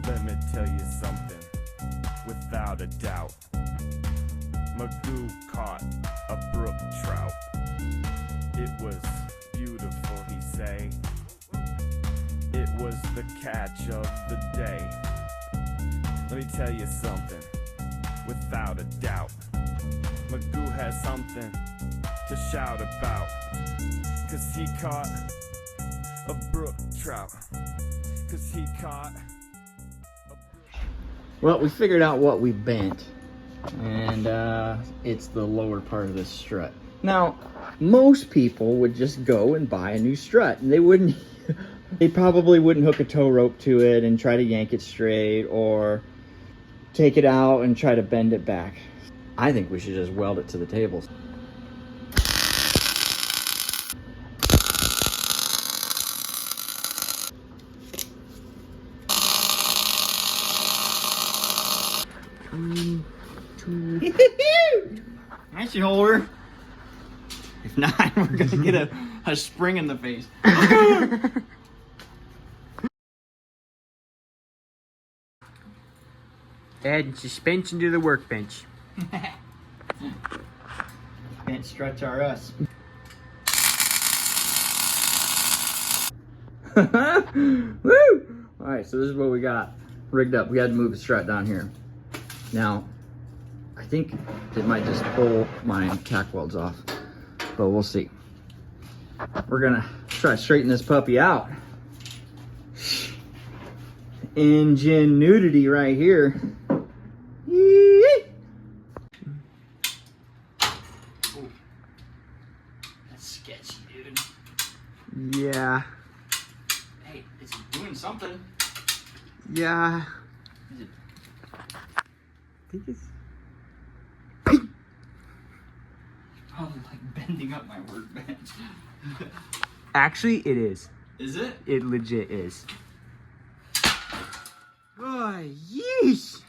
Let me tell you something, without a doubt. Magoo caught a brook trout. It was beautiful, he say. It was the catch of the day. Let me tell you something, without a doubt. Magoo has something to shout about. 'Cause he caught a brook trout. 'Cause he caught a brook. Well, we figured out what we bent, and it's the lower part of this strut. Now, most people would just go and buy a new strut, and they probably wouldn't hook a tow rope to it and try to yank it straight, or take it out and try to bend it back. I think we should just weld it to the tables. Nice shoulder. If not, we're gonna get a spring in the face. Add suspension to the workbench. Bench struts are us. Woo! Alright, so this is what we got rigged up. We had to move the strut down here. Now, I think it might just pull my tack welds off, but we'll see. We're gonna try to straighten this puppy out. Ingenuity right here. Yee! Oh, that's sketchy, dude. Yeah. Hey, it's doing something. Yeah. Is it? I think it's... Probably like bending up my workbench. Actually, it is. Is it? It legit is. Oh, yeesh.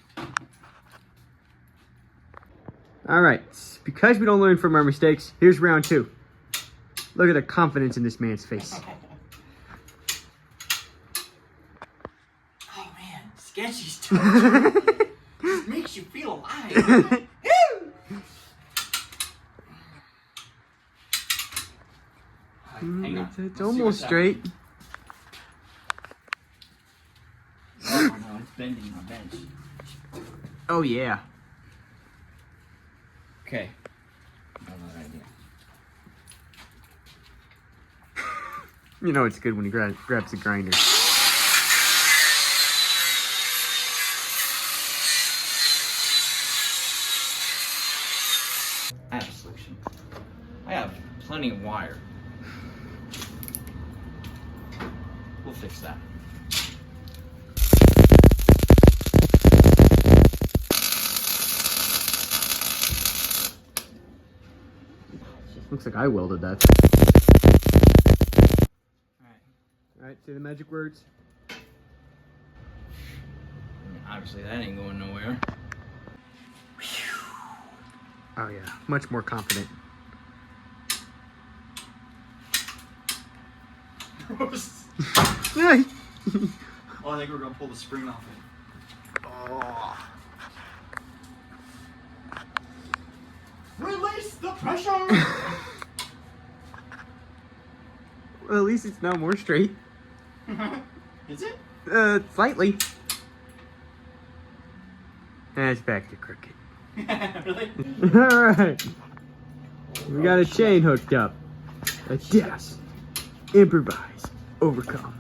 All right. Because we don't learn from our mistakes, here's round 2. Look at the confidence in this man's face. Oh man, sketchy's too much. It makes you feel alive. Hang on. It's almost straight. Oh no, it's bending my bench. Oh, yeah. Okay. Another idea. You know it's good when he grabs the grinder. I have a solution. I have plenty of wire. We'll fix that. Looks like I welded that. Alright, say the magic words. I mean, obviously that ain't going nowhere. Oh yeah, much more confident. Oh, I think we're gonna pull the spring off it. Oh. Release the pressure! Well, at least it's now more straight. Is it? Slightly. And it's back to crooked. Really? Alright. We got a chain hooked up. Let's just improvise, overcome.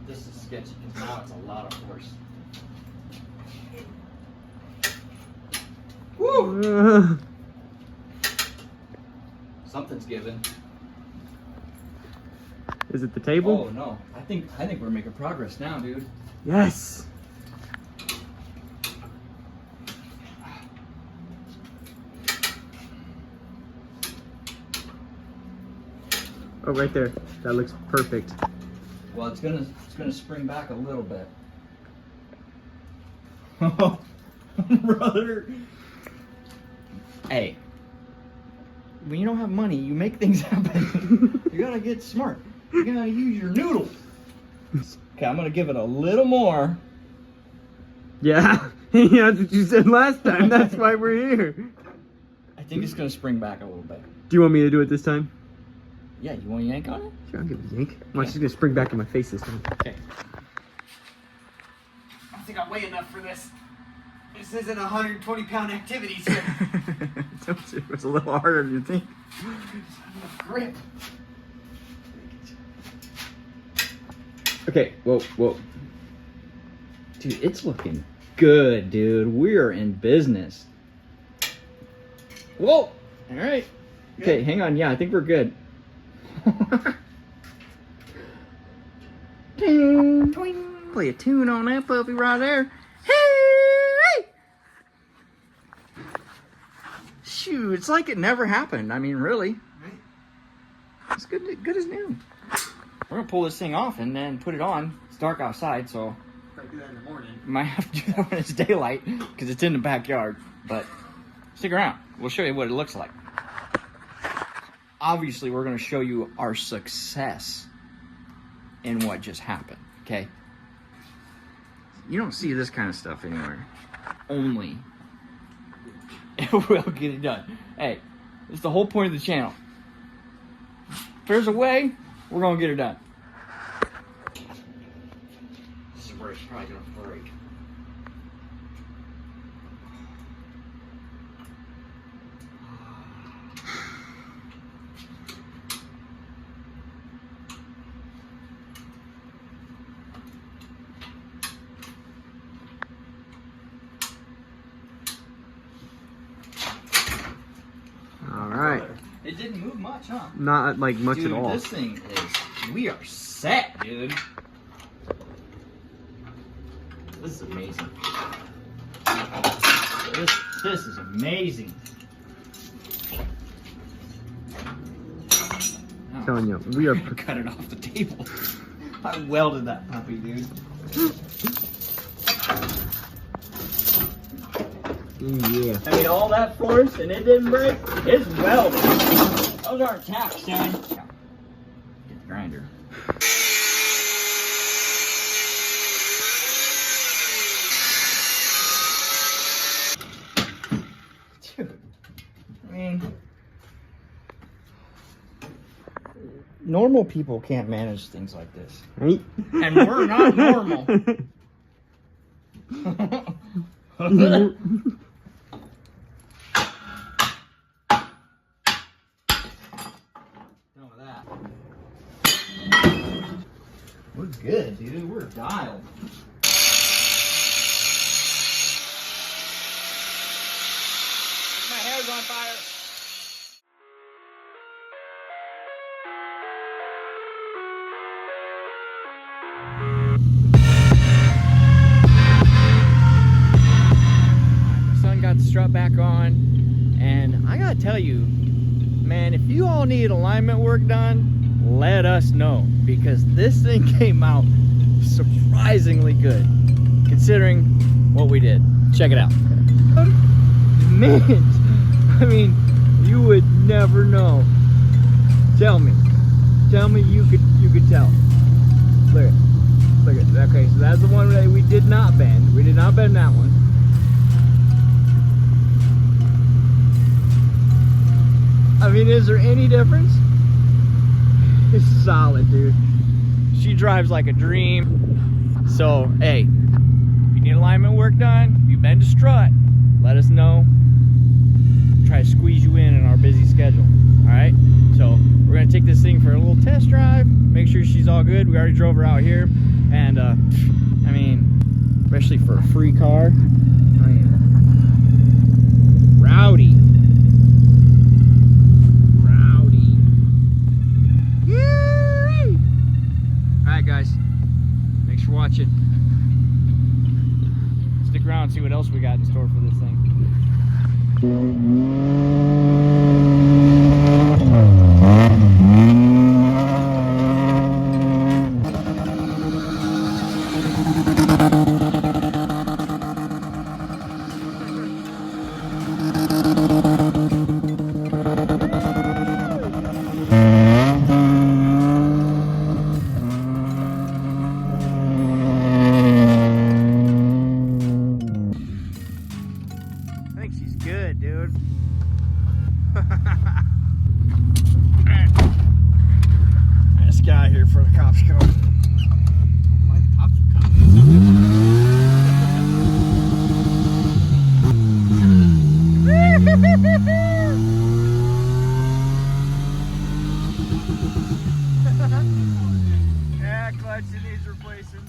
This is sketchy because now it's a lot of force. Woo! Something's given. Is it the table? Oh no. I think we're making progress now, dude. Yes. Oh, right there. That looks perfect. Well, it's gonna spring back a little bit. Oh, brother. Hey, when you don't have money, you make things happen. You gotta get smart. You gotta use your noodle. Okay, I'm gonna give it a little more. Yeah, yeah, that's what you said last time. That's why we're here. I think it's gonna spring back a little bit. Do you want me to do it this time? Yeah, you want to yank on it? Sure, I'll give it a yank. Watch, it's gonna spring back in my face this time. Okay. I don't think I weigh enough for this. This isn't 120-pound activities here. It was a little harder than you think. Grip. Okay, whoa. Dude, it's looking good, dude. We're in business. Whoa! All right. Okay, hang on. Yeah, I think we're good. Ding, twing. Play a tune on that puppy right there. Hey! Shoot, it's like it never happened. I mean, really. It's good as new. We're gonna pull this thing off and then put it on. It's dark outside, so Probably do that in the morning. might have to do that when it's daylight because it's in the backyard. But stick around. We'll show you what it looks like. Obviously, we're going to show you our success in what just happened, okay? You don't see this kind of stuff anywhere. Only it will get it done. Hey, it's the whole point of the channel. If there's a way, we're going to get it done. This is where it's probably going to break. Alright. It didn't move much, huh? Not like much Dude, at all. This thing is, we are set, dude. This is amazing. This is amazing. I'm telling you, we are. Cut it off the table. I welded that puppy, dude. Yeah. I mean, all that force and it didn't break. It's welded. Those aren't tacks, son. Get the grinder. Dude, I mean, normal people can't manage things like this. Right? And we're not normal. Done with that. We're good, dude. We're dialed. My hair's on fire. My son got the strut back on, and I gotta tell you, man, if you all need alignment work done, let us know, because this thing came out surprisingly good considering what we did. Check it out. Man, I mean, you would never know. Tell me you could tell. Look at, okay, so that's the one that we did not bend. We did not bend that one. I mean, is there any difference? It's solid, dude. She drives like a dream. So, hey, if you need alignment work done, you bend a strut, let us know. Try to squeeze you in our busy schedule. All right? So, we're going to take this thing for a little test drive, make sure she's all good. We already drove her out here. And, I mean, especially for a free car, I mean, rowdy. Alright guys, thanks for watching. Stick around and see what else we got in store for this thing. good, dude. This guy here for the cops come. Why the cops are coming? Yeah, clutch, it needs replacing.